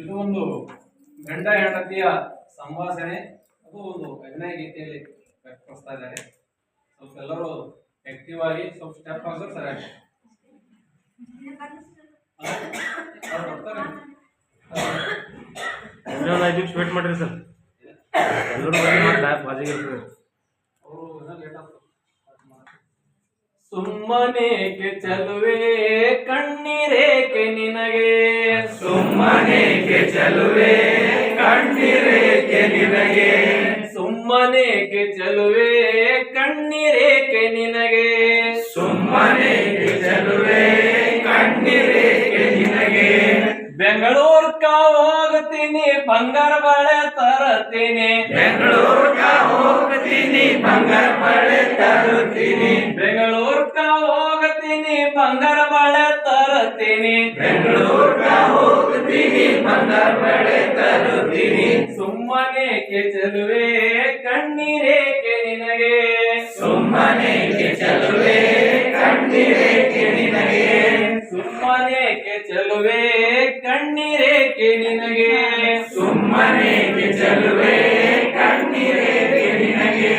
ಇದು ಒಂದು ಗಂಡ ಹೆಂಡತಿಯ ಸಂಭಾಷಣೆ. ಅದು ಒಂದು ಅಭಿನಯ ಗೀತೆಯಲ್ಲಿ ವ್ಯಕ್ತಪಡಿಸ್ತಾ ಇದ್ದಾರೆ. ಸ್ವಲ್ಪ ಎಲ್ಲರೂ ಆಕ್ಟಿವ್ ಆಗಿ ಸ್ವಲ್ಪ ಸ್ಟೆಪ್ ಹಾಕಿದ್ರೆ ಸರಿಯಾಗಿ ಇನ್ನೊಂದು 5 ನಿಮಿಷ ವೇಟ್ ಮಾಡ್ರಿ ಸರ್. ಎಲ್ಲರೂ ಬಾಜಿಗೆ ಇರ್ತದೆ. ಸುಮ್ಮನೇಕೆ ಚಲುವೆ ಕಣ್ಣೀರೇಕೆ ನಿನಗೆ, ಸುಮ್ಮನೇಕೆ ಚಲುವೆ ಕಣ್ಣೀರೇಕೆ ನಿನಗೆ, ಸುಮ್ಮನೇಕೆ ಚಲುವೆ ಕಣ್ಣೀರೇಕೆ ನಿನಗೆ, ಸುಮ್ಮನೇಕೆ ಚಲುವೆ ಕಣ್ಣೀರೇಕೆ ನಿನಗೆ. ಬೆಂಗಳೂರ್ಕ ಹೋಗ್ತೀನಿ ಬಂಗಾರ ಬಳೆ ತರತೀನಿ, ಬೆಂಗಳೂರ್ಗ ಹೋಗ್ತೀನಿ ಬಂಗಾರ ಬಳೆ ತರುತ್ತೀನಿ, ಬೆಂಗಳೂರ್ಕ ಹೋಗ್ತೀನಿ ಬಂಗಾರ ಬಳೆ ತರತೀನಿ, ಬೆಂಗಳೂರ್ಗ ಹೋಗ್ತೀನಿ ಬಂಗಾರ ಬಳೆ ತರುತ್ತೀನಿ. ಸುಮ್ಮನೇಕೆ ಚಲುವೆ ಕಣ್ಣೀರೇಕೆ ನಿನಗೆ, ಸುಮ್ಮನೇಕೆ ಚಲುವೆ ಕಣ್ಣೀರೇಕೆ ನಿನಗೆ, ಸುಮ್ಮನೇಕೆ ಚಲುವೆ ಕಣ್ಣೀರೇಕೆ ನಿನಗೆ, ಸುಮ್ಮನೇಕೆ ಚಲುವೆ ಕಣ್ಣೀರೇಕೆ ನಿನಗೆ.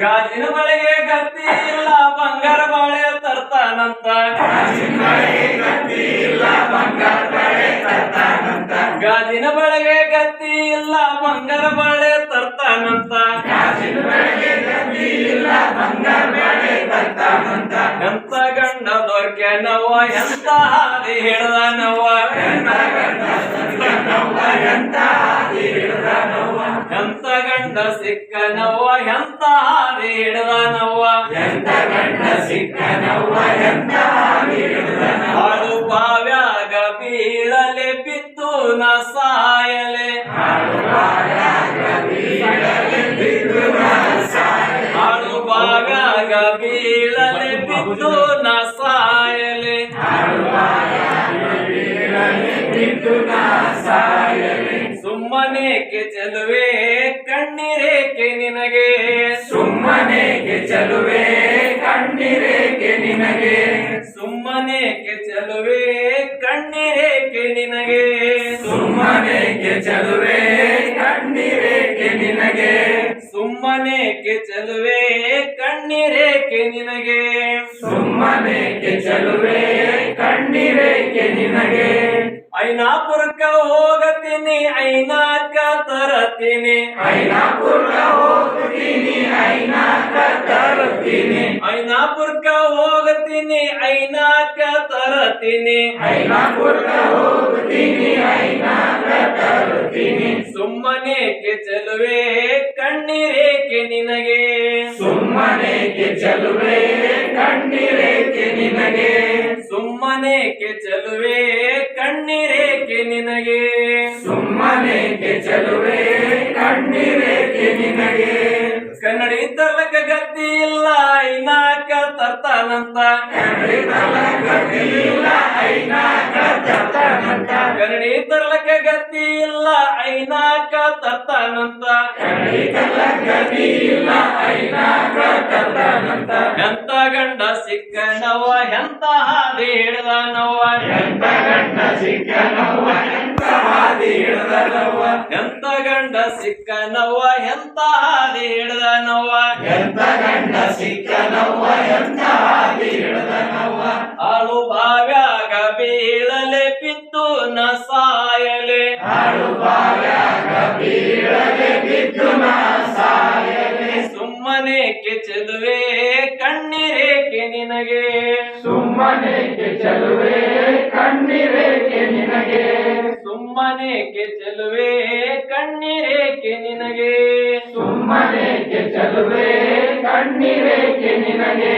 ಗಾಜಿನ ಬಳೆಗೆ ಗತಿ ಇಲ್ಲ ಬಂಗಾರ ಬಳೆ ತರ್ತಾನಂತ, ಗಾಜಿನ ಬಳೆಗೆ ಗತಿ ಇಲ್ಲ ಬಂಗಾರ ಬಳೆ ತರ್ತಾನಂತ, ಗಾಜಿನ ಬಳೆಗೆ ಗತಿ ಇಲ್ಲ ಬಂಗಾರ ಬಳೆ ತರ್ತಾನಂತ, ಗಾಜಿನ ಬಳೆಗೆ ಗತಿ ಇಲ್ಲ ಬಂಗಾರ ಬಳೆ ತರ್ತಾನಂತ. ಎಂತ ಗಂಡ ದೊರ್ಕ್ಯಾನವ್ವ ಎಂತ ಹಾದಿ ಹಿಡ್ದಾನವ್ವ, ಎಂತ ಗಂಡ ಸಿಕ್ಕನವ್ವ ಎಂತ ಹಾದಿ ಹಿಡ್ದಾನವ್ವ, ಎಂತ ಗಂಡ ಸಿಕ್ಕನವ್ವ ಎಂತ ಹಾದಿ ಹಿಡ್ದಾನವ್ವ, ಎಂತ ಗಂಡ ಸಿಕ್ಕನವ್ವ ಎಂತ ಹಾದಿ ಹಿಡ್ದಾನವ್ವ. ಹಾಳು ಬಾವ್ಯಾಗ ಬೀಳಲೆ ಬಿದ್ದು ನ ಸಾಯಲೆ, ಹಾಳು ಬಾಯಾಗ ಬೀಳಲೆ ಬಿದ್ದು ನಾ ಸಾಯಲೆ, ಹಾಳು ಬಾವ್ಯಾಗ ಬೀಳಲೆ ಬಿದ್ದು ನ ಸಾಯಲೆ, ಹಾಳು ಬಾಯಾಗ ಬೀಳಲೆ ಬಿದ್ದು ನಾ ಸಾಯಲೆ. ಸುಮ್ಮನೇಕೆ ಚಲುವೆ ಕಣ್ಣೀರೇಕೆ ನಿನಗೆ, ಸುಮ್ಮನೇಕೆ ಚಲುವೆ ಕಣ್ಣೀರೇಕೆ ನಿನಗೆ, ಸುಮ್ಮನೇಕೆ ಚಲುವೆ ಕಣ್ಣೀರೇಕೆ ನಿನಗೆ, ಸುಮ್ಮನೇಕೆ ಚಲುವೆ ಕಣ್ಣೀರೇಕೆ ನಿನಗೆ, ಸುಮ್ಮನೇಕೆ ಚಲುವೆ ಕಣ್ಣೀರೇಕೆ ನಿನಗೆ, ಸುಮ್ಮನೇಕೆ ಚಲುವೆ ಕಣ್ಣೀರೇಕೆ ನಿನಗೆ. ಐನಾಪುರಕ್ಕ ಹೋಗತೀನಿ ಐನಾಕ ತರತೀನಿ, ಐನಾಪುರಕ ಹೋಗ್ತೀನಿ ಐನಾಕ ತರುತ್ತೀನಿ, ಐನಾಪುರಕ್ಕ ಹೋಗತೀನಿ ಐನಾಕ ತರತೀನಿ, ಐನಾಪುರಕ ಹೋಗ್ತೀನಿ ಐನಾಕ ತರುತ್ತೀನಿ. ಸುಮ್ಮನೇಕೆ ಚಲುವೆ ಕಣ್ಣೀರೇಕೆ ನಿನಗೆ, ಸುಮ್ಮನೇಕೆ ಚಲುವೆ ಕಣ್ಣೀರೇಕೆ ನಿನಗೆ, ಸುಮ್ಮನೇಕೆ ಚಲುವೆ ಕಣ್ಣೀರೇಕೆ ನಿನಗೆ, ಸುಮ್ಮನೇಕೆ ಚಲುವೆ ಕಣ್ಣೀರೇಕೆ ನಿನಗೆ. ಕನ್ನಡಿ ತರ್ಲಕ ಗತಿ ಇಲ್ಲ ಐನಾಕ ತರ್ತಾನಂತ, ಕನ್ನಡಿ ತರ್ಲಕ ಗತಿ ಇಲ್ಲ ಐನಾಕ ತರ್ತಾನಂತ, ಕನ್ನಡಿ ತರ್ಲಕ ಗತಿ ಇಲ್ಲ ಐನಾಕ ತರ್ತಾನಂತ, ಕನ್ನಡಿ ತರ್ಲಕ ಗತಿ ಇಲ್ಲ ಐನಾಕ ತರ್ತಾನಂತ. ಎಂತ ಗಂಡ ಸಿಕ್ಕನವ್ವ ಎಂತ ಹಾದಿ ಹಿಡ್ದಾನವ್ವ, ಎಂತ ಗಂಡ ಸಿಕ್ಕನವ್ವ ಎಂತ ಹಾದಿ ಹಿಡ್ದನವ್ವ, ಎಂತ ಗಂಡ ಸಿಕ್ಕನವ್ವ ಎಂತ ಹಾದಿ ಹಿಡ್ದಾನವ್ವ, ಎಂತ ಗಂಡ ಸಿಕ್ಕನವ್ವ ಎಂತ ಹಾದಿ ಹಿಡ್ದನವ್ವ. ಹಾಳು ಬಾವ್ಯಾಗ ಬೀಳಲೆ ಬಿದ್ದು ನ ಸಾಯಲೆ, ಹಾಳು ಬಾಯಾಗ ಬೀಳಲೆ ಬಿದ್ದು ನಾ ಸಾಯಲೆ. ಸುಮ್ಮನೇಕೆ ಚಲುವೆ ಕಣ್ಣೀರೇಕೆ ನಿನಗೆ, ಸುಮ್ಮನೇಕೆ ಚಲುವೆ ಕಣ್ಣೀರೇಕೆ ನಿನಗೆ, ಸುಮ್ಮನೇಕೆ ಚಲುವೆ ಕಣ್ಣೀರೇಕೆ ನಿನಗೆ, ಸುಮ್ಮನೇಕೆ ಚಲುವೆ ಕಣ್ಣೀರೇಕೆ ನಿನಗೆ.